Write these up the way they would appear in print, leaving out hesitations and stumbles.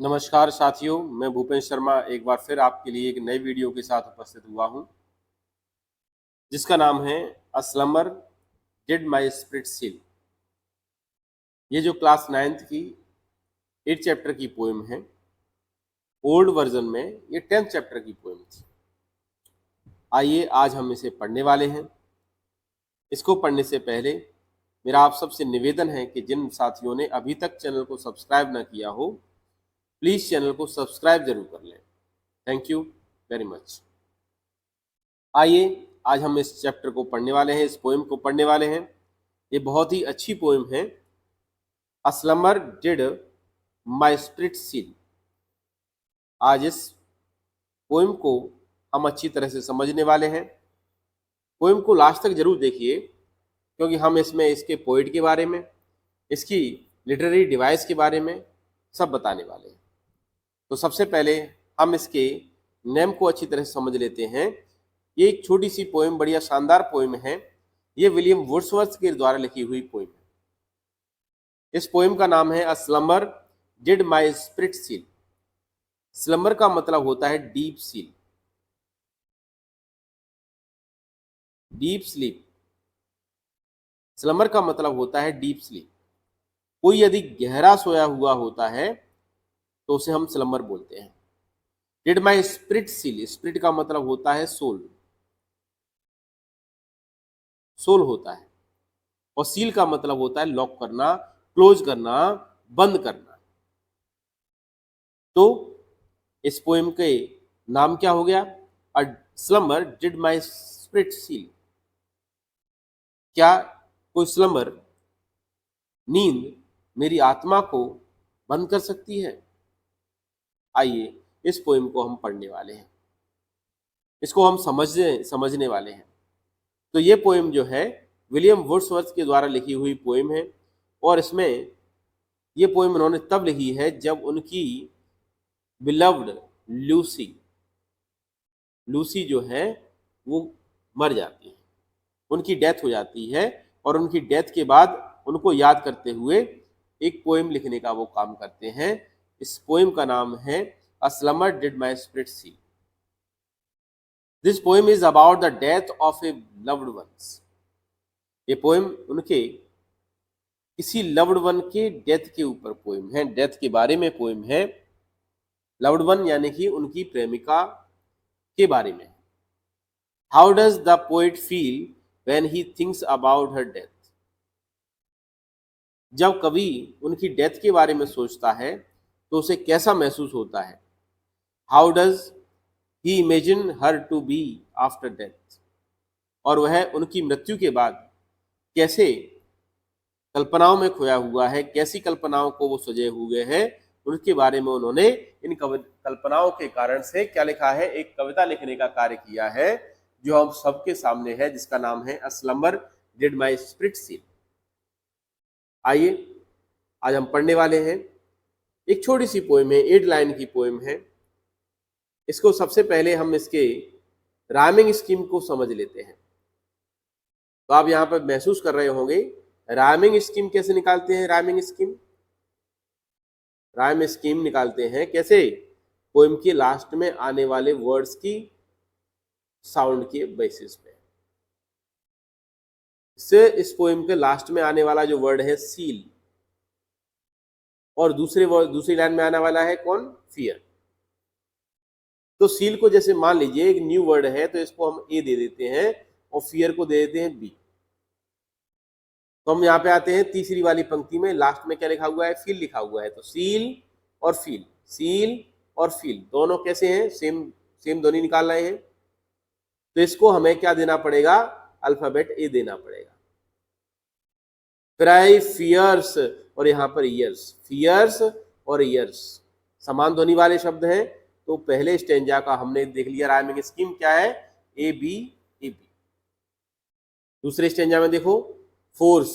नमस्कार साथियों, मैं भूपेश शर्मा एक बार फिर आपके लिए एक नई वीडियो के साथ उपस्थित हुआ हूं, जिसका नाम है a slumber did my spirit seal. ये जो क्लास 9th की 8 चैप्टर की पोएम है, ओल्ड वर्जन में ये 10th चैप्टर की पोएम थी। आइए आज हम इसे पढ़ने वाले हैं। इसको पढ़ने से पहले मेरा आप सबसे निवेदन है कि जिन साथियों ने अभी तक चैनल को सब्सक्राइब ना किया हो, प्लीज़ चैनल को सब्सक्राइब जरूर कर लें। Thank you very much. आइए आज हम इस चैप्टर को पढ़ने वाले हैं, इस पोएम को पढ़ने वाले हैं। ये बहुत ही अच्छी पोएम है, a slumber did my spirit seal. आज इस पोएम को हम अच्छी तरह से समझने वाले हैं। पोएम को लास्ट तक जरूर देखिए, क्योंकि हम इसमें इसके पोइट के बारे में, इसकी लिटरेरी डिवाइस के बारे में सब बताने वाले हैं। तो सबसे पहले हम इसके नेम को अच्छी तरह से समझ लेते हैं। ये एक छोटी सी पोएम, बढ़िया शानदार पोएम है। ये विलियम वर्ड्सवर्थ के द्वारा लिखी हुई पोएम है। इस पोएम का नाम है a slumber did my spirit seal. Slumber का मतलब होता है deep seal, deep sleep. Slumber का मतलब होता है डीप स्लीप। कोई यदि गहरा सोया हुआ होता है तो उसे हम स्लम्बर बोलते हैं। Did my spirit seal, spirit का मतलब होता है सोल, सोल होता है। और सील का मतलब होता है लॉक करना, क्लोज करना, बंद करना। तो इस पोएम के नाम क्या हो गया? A slumber did my spirit seal. क्या कोई स्लम्बर, नींद, मेरी आत्मा को बंद कर सकती है? आइए इस पोएम को हम पढ़ने वाले हैं, इसको हम समझने वाले हैं। तो ये पोएम जो है विलियम वर्ड्सवर्थ के द्वारा लिखी हुई पोएम है। और इसमें ये पोएम उन्होंने तब लिखी है जब उनकी बिलव्ड लूसी, लूसी जो है वो मर जाती है, उनकी डेथ हो जाती है। और उनकी डेथ के बाद उनको याद करते हुए एक पोएम लिखने का वो काम करते हैं। इस पोएम का नाम है a slumber did my spirit seal. This poem is about the death of a loved one. ये पोएम उनके किसी लव्ड वन के डेथ के ऊपर पोएम है, डेथ के बारे में पोएम है। लव्ड वन यानी कि उनकी प्रेमिका के बारे में। How does the poet feel when he thinks about her death. जब कवि उनकी डेथ के बारे में सोचता है तो उसे कैसा महसूस होता है? How does he imagine her to be after death. और वह उनकी मृत्यु के बाद कैसे कल्पनाओं में खोया हुआ है, कैसी कल्पनाओं को वो सजे हुए हैं, उनके बारे में उन्होंने इन कल्पनाओं के कारण से क्या लिखा है? एक कविता लिखने का कार्य किया है, जो हम सबके सामने है, जिसका नाम है a slumber did my spirit seal. आइए आज हम पढ़ने वाले हैं। एक छोटी सी पोएम है, 8 लाइन की पोएम है। इसको सबसे पहले हम इसके राइमिंग स्कीम को समझ लेते हैं। तो आप यहाँ पर महसूस कर रहे होंगे राइमिंग स्कीम कैसे निकालते हैं। राइमिंग स्कीम, राइम स्कीम निकालते हैं कैसे? पोएम के लास्ट में आने वाले वर्ड्स की साउंड के बेसिस पे। इससे इस पोएम के लास्ट में आने वाला जो वर्ड है सील, और दूसरी लाइन में आने वाला है कौन? फियर। तो सील को जैसे मान लीजिए एक न्यू वर्ड है, तो इसको हम ए दे देते हैं और फियर को दे देते हैं बी। तो हम यहाँ पे आते हैं तीसरी वाली पंक्ति में, लास्ट में क्या लिखा हुआ है? फील लिखा हुआ है। तो सील और फील, सील और फील दोनों कैसे हैं? सेम सेम ध्वनि निकाल रहे हैं। तो इसको हमें क्या देना पड़ेगा? अल्फाबेट ए देना पड़ेगा। फिर आई फियर्स, और यहाँ पर ईयर्स। फियर्स और ईयर्स समान ध्वनि वाले शब्द हैं। तो पहले स्टेंजा का हमने देख लिया राइमिंग स्कीम क्या है, ए बी ए बी। दूसरे स्टेंजा में देखो फोर्स,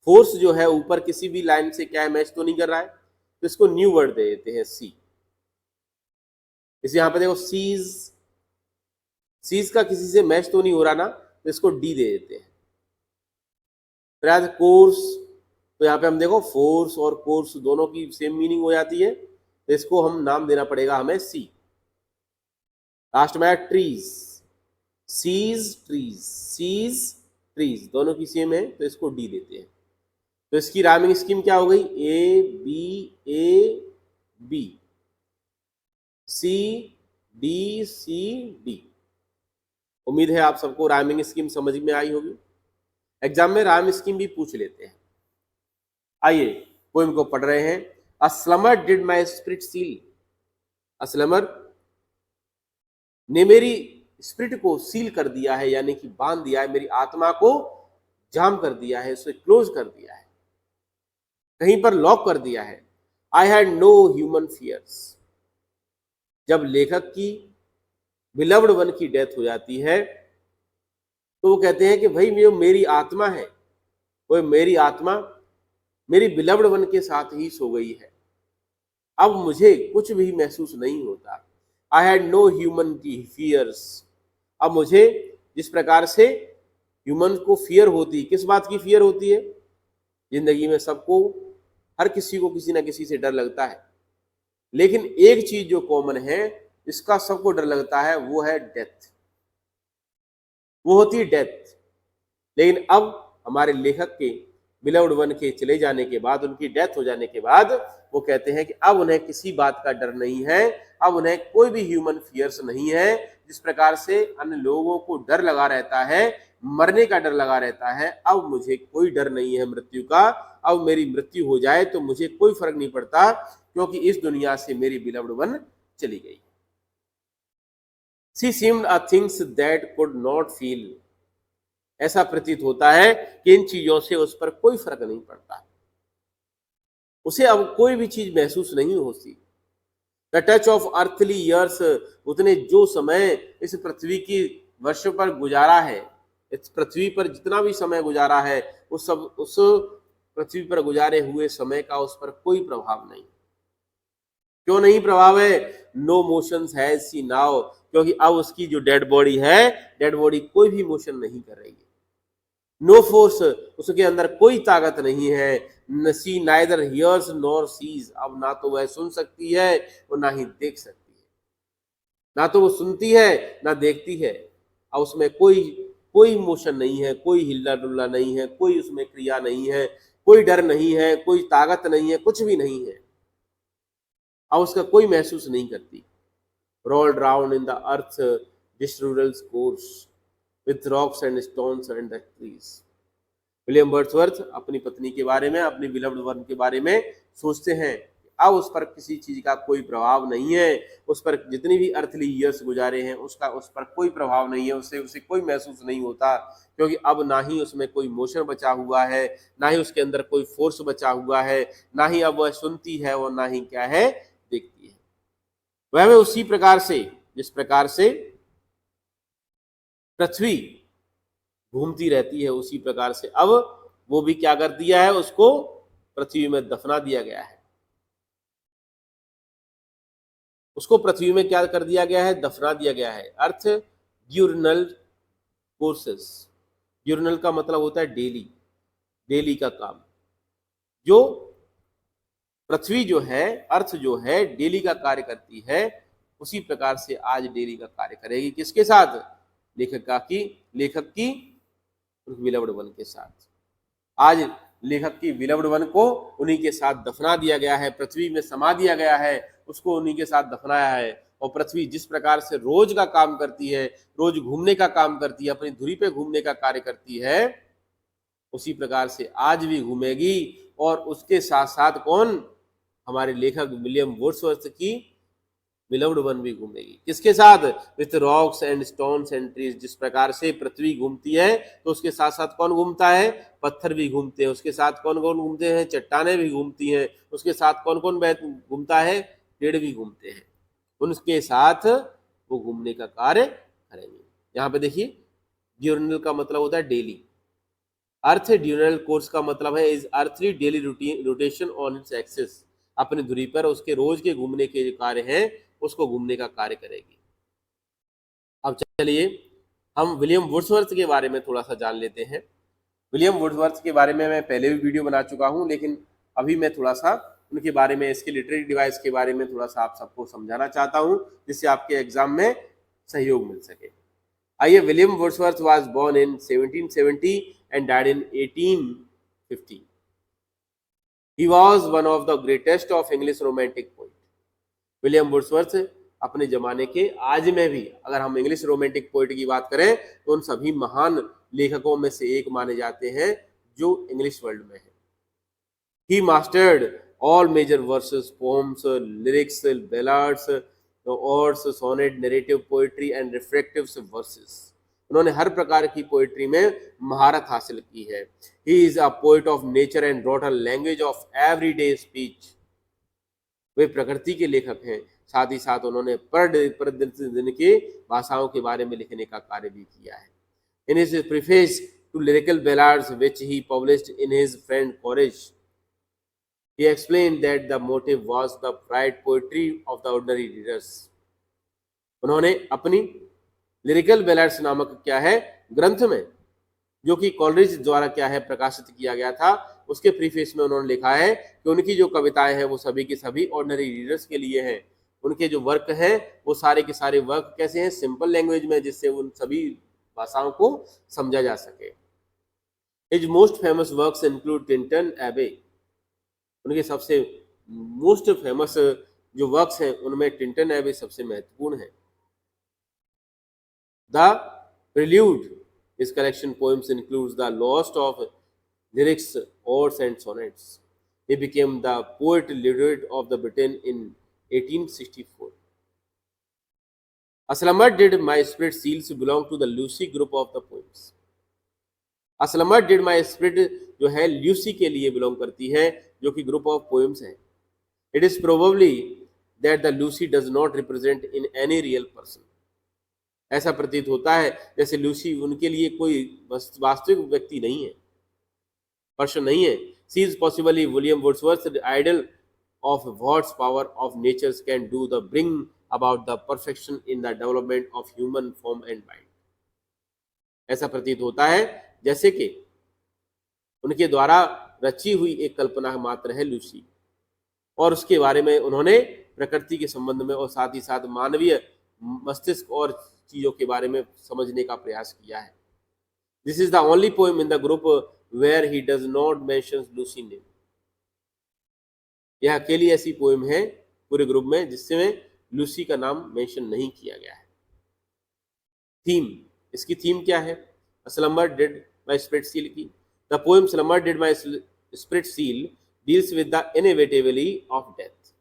फोर्स जो है ऊपर किसी भी लाइन से क्या है? मैच तो नहीं कर रहा है, तो इसको न्यू वर्ड दे देते हैं सी। इस यहाँ पे देखो सीज, सीज का किसी से मैच तो नहीं हो रहा ना, तो इसको डी दे देते हैं। फिर कोर्स, तो यहाँ पे हम देखो फोर्स और कोर्स दोनों की सेम मीनिंग हो जाती है, तो इसको हम नाम देना पड़ेगा हमें सी। लास्ट में trees, sees trees, sees trees, दोनों की सेम है तो इसको डी देते हैं। तो इसकी राइमिंग स्कीम क्या हो गई, ए बी सी डी। उम्मीद है आप सबको राइमिंग स्कीम समझ में आई होगी। एग्जाम में राइम स्कीम भी पूछ लेते हैं। आइए पोएम को पढ़ रहे हैं। अ slumber did my spirit seal, अ स्लमर ने मेरी स्पिरिट को सील कर दिया है, यानी कि बांध दिया है, मेरी आत्मा को जाम कर दिया है, उसे क्लोज कर दिया है, कहीं पर लॉक कर दिया है। I had no human fears. जब लेखक की बिलव्ड वन की डेथ हो जाती है तो वो कहते हैं कि भाई जो मेरी आत्मा है वो मेरी आत्मा मेरी बिलव्ड वन के साथ ही सो गई है, अब मुझे कुछ भी महसूस नहीं होता। आई हैड नो ह्यूमन की फियर्स। अब मुझे जिस प्रकार से ह्यूमन को फियर होती, किस बात की फियर होती है, जिंदगी में सबको, हर किसी को किसी ना किसी से डर लगता है, लेकिन एक चीज जो कॉमन है इसका सबको डर लगता है, वो है डेथ, वो होती है डेथ। लेकिन अब हमारे लेखक के बिलव्ड वन के चले जाने के बाद, उनकी डेथ हो जाने के बाद वो कहते हैं कि अब उन्हें किसी बात का डर नहीं है, अब उन्हें कोई भी ह्यूमन फियर्स नहीं है। जिस प्रकार से अन्य लोगों को डर लगा रहता है, मरने का डर लगा रहता है, अब मुझे कोई डर नहीं है मृत्यु का। अब मेरी मृत्यु हो जाए तो मुझे कोई फर्क नहीं पड़ता, क्योंकि इस दुनिया से मेरी बिलव्ड वन चली गई। She seemed a things that could not feel। ऐसा प्रतीत होता है कि इन चीजों से उस पर कोई फर्क नहीं पड़ता, उसे अब कोई भी चीज महसूस नहीं होती। The touch of earthly years, उसने जो समय इस पृथ्वी की वर्ष पर गुजारा है, इस पृथ्वी पर जितना भी समय गुजारा है, उस पृथ्वी पर गुजारे हुए समय का उस पर कोई प्रभाव नहीं। क्यों नहीं प्रभाव है? No motions has she now, क्योंकि अब उसकी जो डेड बॉडी है, डेड बॉडी कोई भी मोशन नहीं कर रही है। नो फोर्स, उसके अंदर कोई ताकत नहीं है। सी नाइदर हियर्स नॉर सीज, अब ना तो वह सुन सकती है और ना ही देख सकती है, ना तो वो सुनती है ना देखती है। अब उसमें कोई मोशन नहीं है, कोई हिल्ला डुल्ला नहीं है, कोई उसमें क्रिया नहीं है, कोई डर नहीं है, कोई ताकत नहीं है, कुछ भी नहीं है, अब उसका कोई महसूस नहीं करती। rolled round in the earth disrural course with rocks and stones and the trees। William Wordsworth अपनी पत्नी के बारे में, अपनी बिलव्ड वन के बारे में सोचते हैं, अब उस पर किसी चीज का कोई प्रभाव नहीं है, उस पर जितनी भी अर्थली ईयर्स गुजारे हैं उसका उस पर कोई प्रभाव नहीं है, उसे कोई महसूस नहीं होता, क्योंकि अब ना ही उसमें कोई मोशन बचा हुआ है, ना ही उसके अंदर कोई फोर्स बचा हुआ है, ना ही अब वह सुनती है और ना ही क्या है, देखती है। वह उसी प्रकार से, जिस प्रकार से पृथ्वी घूमती रहती है, उसी प्रकार से अब वो भी क्या कर दिया है, उसको पृथ्वी में दफना दिया गया है। उसको पृथ्वी में क्या कर दिया गया है, दफना दिया गया है। अर्थ ड्यूरनल कोर्सेस, ड्यूरनल का मतलब होता है डेली, डेली का काम। जो पृथ्वी जो है, अर्थ जो है, डेली का कार्य करती है, उसी प्रकार से आज डेली का कार्य करेगी। किसके साथ? लेखक की विलव्ड वन के साथ। आज लेखक की विलव्ड वन को उन्हीं के साथ दफना दिया गया है, पृथ्वी में समा दिया गया है, उसको उन्हीं के साथ दफनाया है। और पृथ्वी जिस प्रकार से रोज का काम करती है, रोज घूमने का काम करती है, अपनी धुरी पे घूमने का कार्य करती है, उसी प्रकार से आज भी घूमेगी। और उसके साथ साथ कौन? हमारे लेखक विलियम वर्ड्सवर्थ की बिलव्ड वन भी घूमेगी। किसके साथ? With rocks and stones and trees. जिस प्रकार से पृथ्वी घूमती है तो उसके साथ साथ कौन घूमता है? पत्थर भी घूमते हैं। उसके साथ कौन कौन घूमते हैं? चट्टाने भी घूमती हैं। उसके साथ कौन कौन घूमता है? पेड़ भी घूमते हैं। उनके साथ वो घूमने का कार्य करेंगे। यहाँ पे देखिए, ड्यूरनल का मतलब होता है डेली। अर्थ ड्यूरनल कोर्स का मतलब है is earthly daily rotation on its axis. अपनी धुरी पर उसके रोज के घूमने के जो कार्य हैं उसको घूमने का कार्य करेगी। अब चलिए हम विलियम वर्ड्सवर्थ के बारे में थोड़ा सा जान लेते हैं। विलियम वर्ड्सवर्थ के बारे में मैं पहले भी वीडियो बना चुका हूं, लेकिन अभी मैं थोड़ा सा उनके बारे में, इसके लिटरेरी डिवाइस के बारे में थोड़ा सा आप सबको समझाना चाहता हूँ, जिससे आपके एग्जाम में सहयोग मिल सके। आइए, William Wordsworth was born in 1770 and died in 1850। He was one of the greatest of English romantic poet. William Wordsworth अपने जमाने के, आज में भी अगर हम इंग्लिश रोमांटिक पोइट की बात करें तो उन सभी महान लेखकों में से एक माने जाते हैं जो इंग्लिश वर्ल्ड में है। ही mastered all major verses, poems, lyrics, ballads, odes, sonnet, narrative poetry and reflective verses. उन्होंने हर प्रकार की पोएट्री में महारत हासिल की है। He is a poet of nature and wrote a language of everyday speech. वे प्रकृति के लेखक हैं, साथ ही साथ उन्होंने प्रतिदिन के भाषाओं के बारे में लिखने का कार्य भी किया है। In his preface to lyrical ballads which he published in his friend Coleridge, he explained that the motive was the bright poetry of the ordinary readers. उन्होंने अपनी लिरिकल बैलाड्स नामक क्या है ग्रंथ में, जो कि कॉलरिज द्वारा क्या है प्रकाशित किया गया था, उसके प्रीफेस में उन्होंने लिखा है कि उनकी जो कविताएं हैं वो सभी के सभी ऑर्डिनरी रीडर्स के लिए हैं। उनके जो वर्क हैं वो सारे के सारे वर्क कैसे हैं, सिंपल लैंग्वेज में, जिससे उन सभी भाषाओं को समझा जा सके। His most famous works include Tintern एबे। उनके सबसे मोस्ट फेमस जो वर्क्स हैं उनमें टिंटन एबे सबसे महत्वपूर्ण है। The prelude, his collection poems includes the lost of lyrics, odes and sonnets. He became the poet laureate of the Britain in 1864. A Slumber Did My Spirit Seals belong to the Lucy group of the poems. A Slumber Did My Spirit जो है Lucy के लिए belong करती है, जो कि group of poems है। It is probably that the Lucy does not represent in any real person. ऐसा प्रतीत होता है जैसे लूसी उनके लिए कोई वास्तविक व्यक्ति नहीं है, पर्सन नहीं है। She is possibly William Wordsworth idol of what's power of nature's can do the bring about the perfection in the development of human form and mind. ऐसा प्रतीत होता है जैसे कि उनके द्वारा रची हुई एक कल्पना मात्र है लूसी, और उसके बारे में उन्होंने प्रकृति के संबंध में और साथ ही साथ मानवीय मस्तिष्क और चीजों के बारे में समझने का प्रयास किया है। This is the only poem in the group where he does not mention Lucy name. यह अकेली ऐसी पोएम है पूरे ग्रुप में जिसमें लूसी का नाम मेंशन नहीं किया गया है। थीम, इसकी थीम क्या है? Slumber did my spirit seal की। The poem Slumber Did My Spirit Seal deals with the inevitability of death.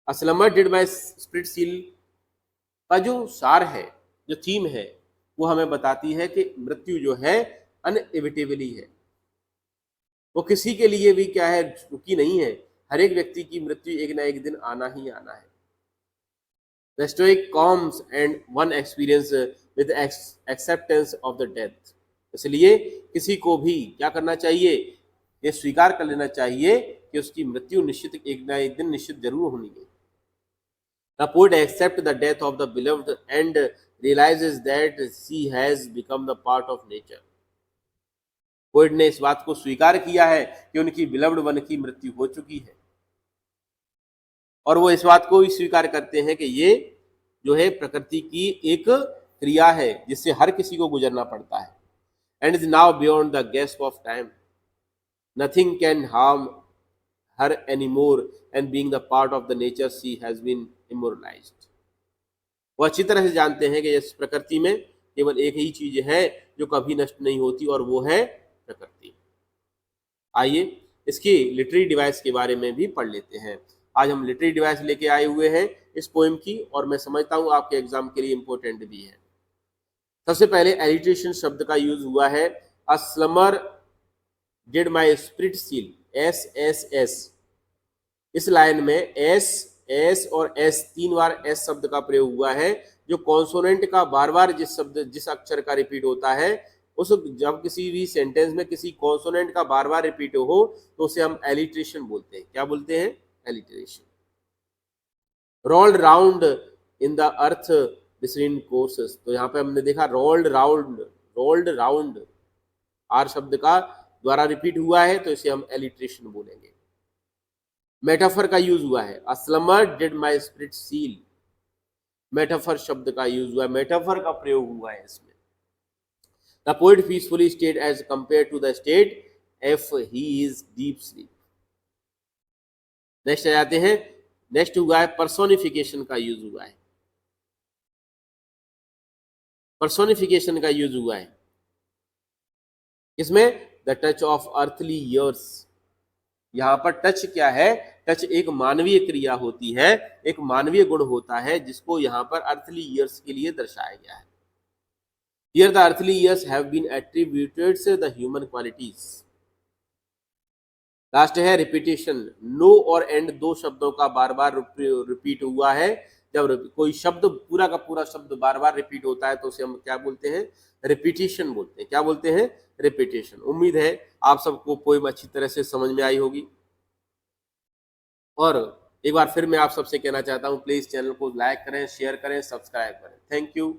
A Slumber Did My Spirit Seal का जो सार है, जो थीम है, वो हमें बताती है कि मृत्यु जो है अनएविटेबली है। वो किसी के लिए भी क्या है, रुकी नहीं है। हर एक व्यक्ति की मृत्यु एक ना एक दिन आना ही आना है। The stoic comes and one experience with acceptance of the death. इसलिए किसी को भी क्या करना चाहिए, ये स्वीकार कर लेना चाहिए कि उसकी मृत्यु निश्चित एक ना एक दिन निश्चित जरूर होनी है। The poet accepts the death of the beloved and realizes that she has become the part of nature. Poet ने इस बात को स्वीकार किया है कि उनकी बिलव्ड वन की मृत्यु हो चुकी है, और वो इस बात को भी स्वीकार करते हैं कि ये जो है प्रकृति की एक क्रिया है जिससे हर किसी को गुजरना पड़ता है। And is now beyond the grasp of time. Nothing can harm her anymore, and being the part of the nature she has been immortalized. वो अच्छी तरह से जानते हैं कि इस प्रकृति में केवल एक ही चीज है जो कभी नष्ट नहीं होती, और वो है प्रकृति। आइए इसकी लिटरेरी डिवाइस के बारे में भी पढ़ लेते हैं। आज हम लिटरेरी डिवाइस लेके आए हुए हैं इस पोएम की, और मैं समझता हूँ आपके एग्जाम के लिए इम्पोर्टेंट भी है। सबसे पहले एलिट्रेशन शब्द का यूज हुआ है। A slumber did my spirit seal, S S S. इस लाइन में एस एस और एस, 3 बार एस शब्द का प्रयोग हुआ है, जो कॉन्सोनेंट का बार बार जिस अक्षर का रिपीट होता है, उस जब किसी भी सेंटेंस में किसी कॉन्सोनेंट का बार बार रिपीट हो तो उसे हम एलिट्रेशन बोलते हैं। क्या बोलते हैं? Alliteration. Rolled round in the earth between courses, तो यहाँ पे हमने देखा रोल्ड राउंड आर शब्द का द्वारा रिपीट हुआ है, तो इसे हम एलिट्रेशन बोलेंगे। मेटाफर का यूज हुआ है, a slumber did my spirit seal, metaphor शब्द का यूज हुआ है, मेटाफर का प्रयोग हुआ है इसमें। The poet peacefully state as compare to the state if he is deep sleep. Next आ जाते हैं, नेक्स्ट हुआ है पर्सोनिफिकेशन का यूज हुआ है, पर्सोनिफिकेशन का यूज हुआ है इसमें, the touch of earthly years. यहां पर टच क्या है, टच एक मानवीय क्रिया होती है, एक मानवीय गुण होता है जिसको यहां पर अर्थली ईयर्स के लिए दर्शाया गया है। Here the earthly years have been attributed से द ह्यूमन क्वालिटीज। लास्ट है रिपीटेशन, नो और एंड दो शब्दों का बार बार रिपीट हुआ है। जब कोई शब्द पूरा का पूरा शब्द बार बार रिपीट होता है तो उसे हम क्या बोलते हैं, रिपीटिशन बोलते हैं। क्या बोलते हैं, रिपीटेशन। उम्मीद है आप सबको पोएम अच्छी तरह से समझ में आई होगी। और एक बार फिर मैं आप सबसे कहना चाहता हूं, प्लीज चैनल को लाइक करें, शेयर करें, सब्सक्राइब करें। Thank you.